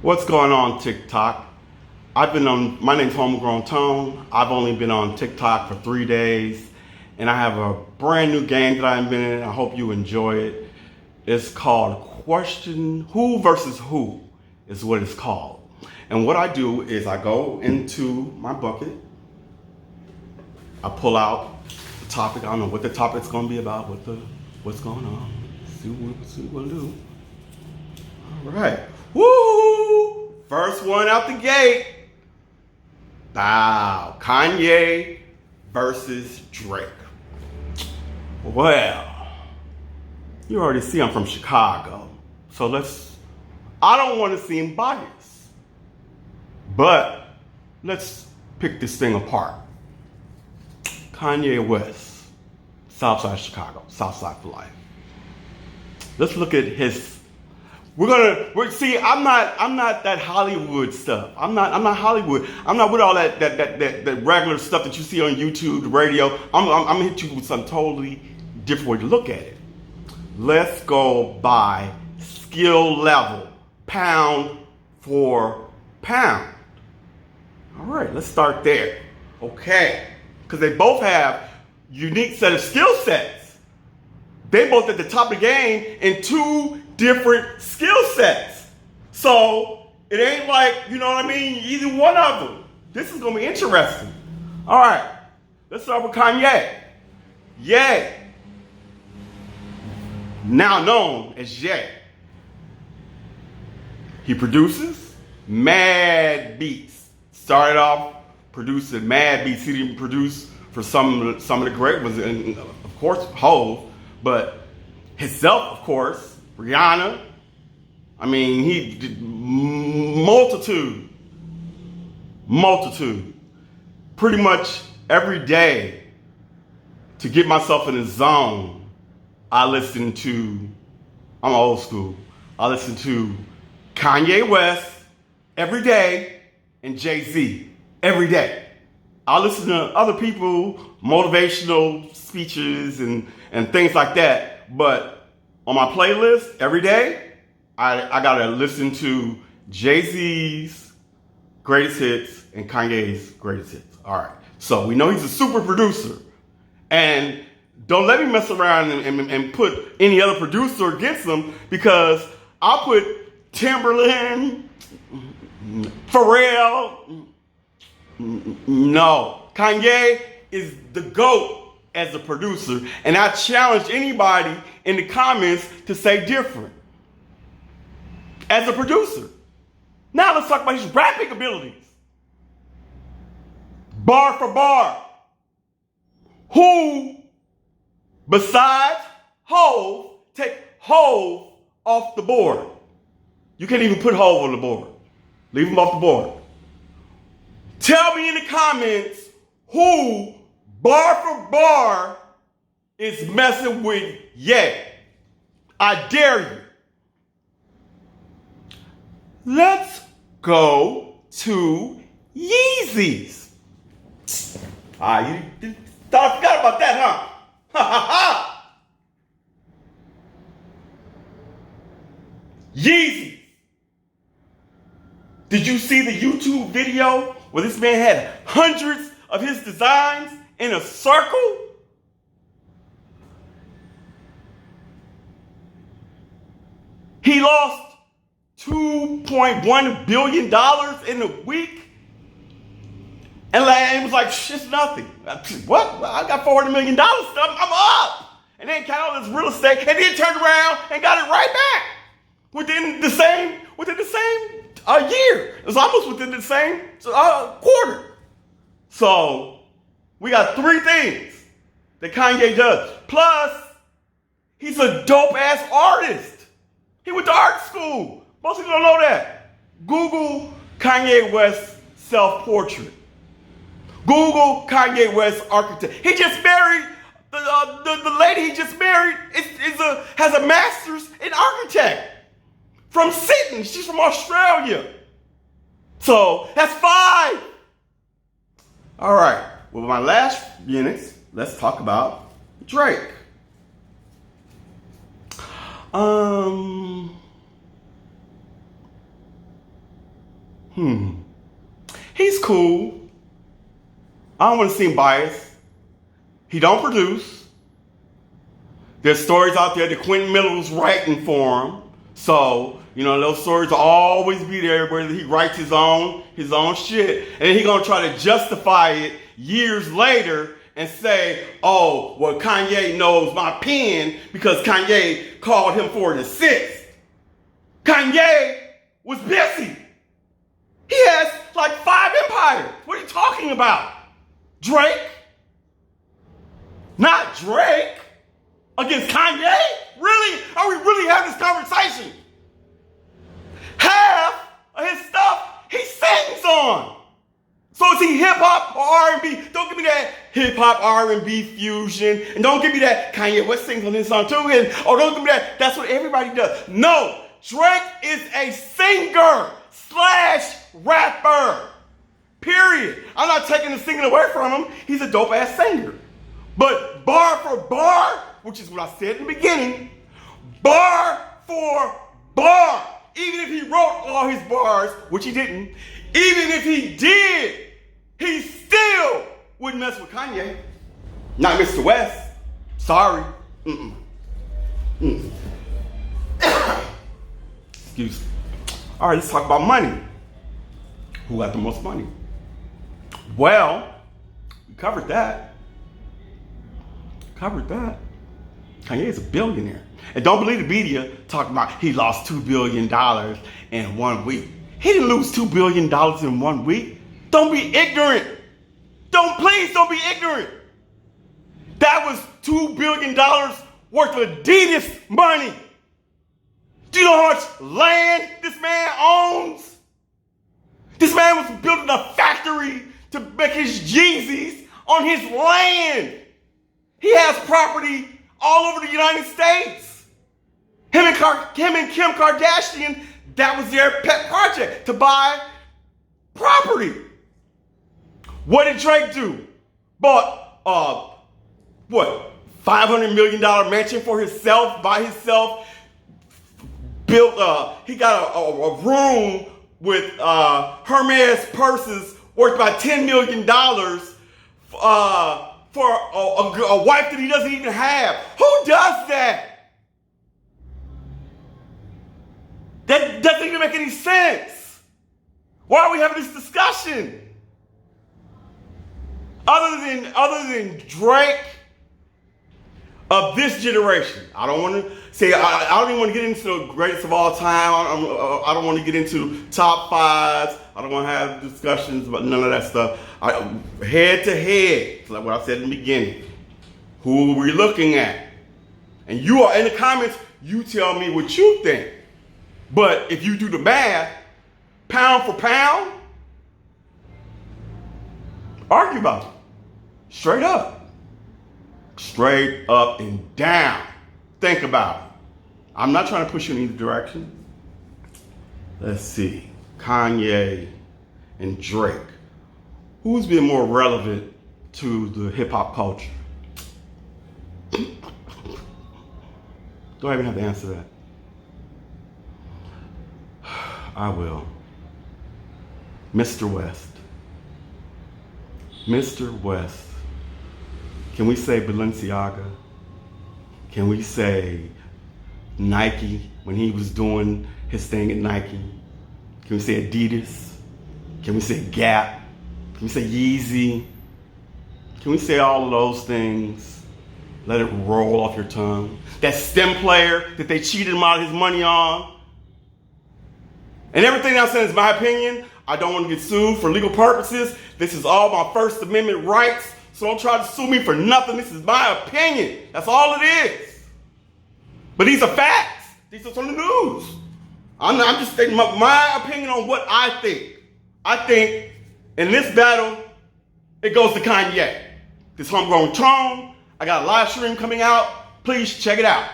What's going on TikTok? My name's Homegrown Tone. I've only been on TikTok for 3 days and I have a brand new game that I've been in. I hope you enjoy it. It's called Question Who versus Who is what it's called. And what I do is I go into my bucket, I pull out the topic. I don't know what the topic's gonna be about, what's going on. See what we'll do. All right. Woo! First one out the gate. Wow. Kanye versus Drake. Well, you already see I'm from Chicago. So I don't want to seem biased. But let's pick this thing apart. Kanye West, Southside Chicago, Southside for life. Let's look at his. I'm not that Hollywood stuff. I'm not Hollywood. I'm not with all that regular stuff that you see on YouTube, the radio. I'm gonna hit you with some totally different way to look at it. Let's go by skill level, pound for pound. All right, let's start there. Okay, because they both have unique set of skill sets. They both at the top of the game in two different skill sets. So it ain't like, you know what I mean, either one of them. This is gonna be interesting. All right, let's start with Kanye. Ye, now known as Ye. He produces mad beats. Started off producing mad beats. He didn't produce for some of the great ones, and of course Hov, but himself, of course, Rihanna. I mean, he did multitude. Pretty much every day to get myself in the zone, I'm old school. I listen to Kanye West every day and Jay-Z every day. I listen to other people, motivational speeches and things like that, but on my playlist every day, I gotta listen to Jay-Z's greatest hits and Kanye's greatest hits. All right, so we know he's a super producer, and don't let me mess around and put any other producer against him, because I'll put Timberland, Pharrell. No, Kanye is the GOAT as a producer, and I challenge anybody in the comments to say different as a producer. Now let's talk about his rapping abilities. Bar for bar. Who, besides Hov, take Hov off the board? You can't even put Hov on the board. Leave him off the board. Tell me in the comments who, bar for bar, is messing with Ye. I dare you. Let's go to Yeezys. You thought I forgot about that, huh? Ha ha ha! Yeezys. Did you see the YouTube video where this man had hundreds of his designs in a circle? He lost $2.1 billion in a week. And it was like, it's nothing. What? I got $400 million stuff. I'm up. And then count all this real estate, and then turned around and got it right back within the same year. It was almost within the same quarter. So we got three things that Kanye does. Plus, he's a dope ass artist. He went to art school. Most people don't know that. Google Kanye West self-portrait. Google Kanye West architect. He just married, the lady he just married has a master's in architect from Sydney. She's from Australia. So that's 5. All right, well, my last minutes, let's talk about Drake. He's cool. I don't want to seem biased. He don't produce. There's stories out there that Quentin Miller was writing for him. So, those stories will always be there where he writes his own shit. And then he's going to try to justify it years later and say, oh, well, Kanye knows my pen because Kanye called him for an assist. Kanye was busy. He has like 5 empires. What are you talking about? Drake? Not Drake. Against Kanye? Really? Are we really having this conversation? Half of his stuff he sings on. So is he hip-hop or R&B? Don't give me that hip-hop R&B fusion. And don't give me that Kanye West sings on his song too. Or don't give me that, that's what everybody does. No, Drake is a singer / rapper. Period. I'm not taking the singing away from him. He's a dope-ass singer. But bar for bar, which is what I said in the beginning, bar for bar, even if he wrote all his bars, which he didn't, even if he did, he still wouldn't mess with Kanye. Not Mr. West. Sorry. Excuse me. All right, let's talk about money. Who got the most money? Well, we covered that. Kanye is a billionaire. And don't believe the media talking about he lost $2 billion in 1 week. He didn't lose $2 billion in 1 week. Don't be ignorant. Please don't be ignorant. That was $2 billion worth of Adidas money. Do you know how much land this man owns? This man was building a factory to make his Yeezys on his land. He has property all over the United States. Him and Kim Kardashian, that was their pet project, to buy property. What did Drake do? Bought, $500 million mansion for himself, by himself. Built, he got a room with Hermes purses worth about $10 million for a wife that he doesn't even have. Who does that? That doesn't even make any sense. Why are we having this discussion? Other than Drake of this generation, I don't want to say, I don't even want to get into the greatest of all time. I don't want to get into top 5s. I don't want to have discussions about none of that stuff. Head to head, like what I said in the beginning. Who are we looking at? And you are in the comments, you tell me what you think. But if you do the math, pound for pound, argue about it. Straight up. Straight up and down. Think about it. I'm not trying to push you in either direction. Let's see. Kanye and Drake. Who's been more relevant to the hip-hop culture? Do I even have to answer that? I will. Mr. West. Mr. West. Can we say Balenciaga? Can we say Nike when he was doing his thing at Nike? Can we say Adidas? Can we say Gap? Can we say Yeezy? Can we say all of those things? Let it roll off your tongue. That STEM player that they cheated him out of his money on. And everything I'm saying is my opinion. I don't want to get sued for legal purposes. This is all my First Amendment rights. So don't try to sue me for nothing. This is my opinion. That's all it is. But these are facts. These are from the news. I'm just stating my opinion on what I think. I think in this battle, it goes to Kanye. This Homegrown Tone. I got a live stream coming out. Please check it out.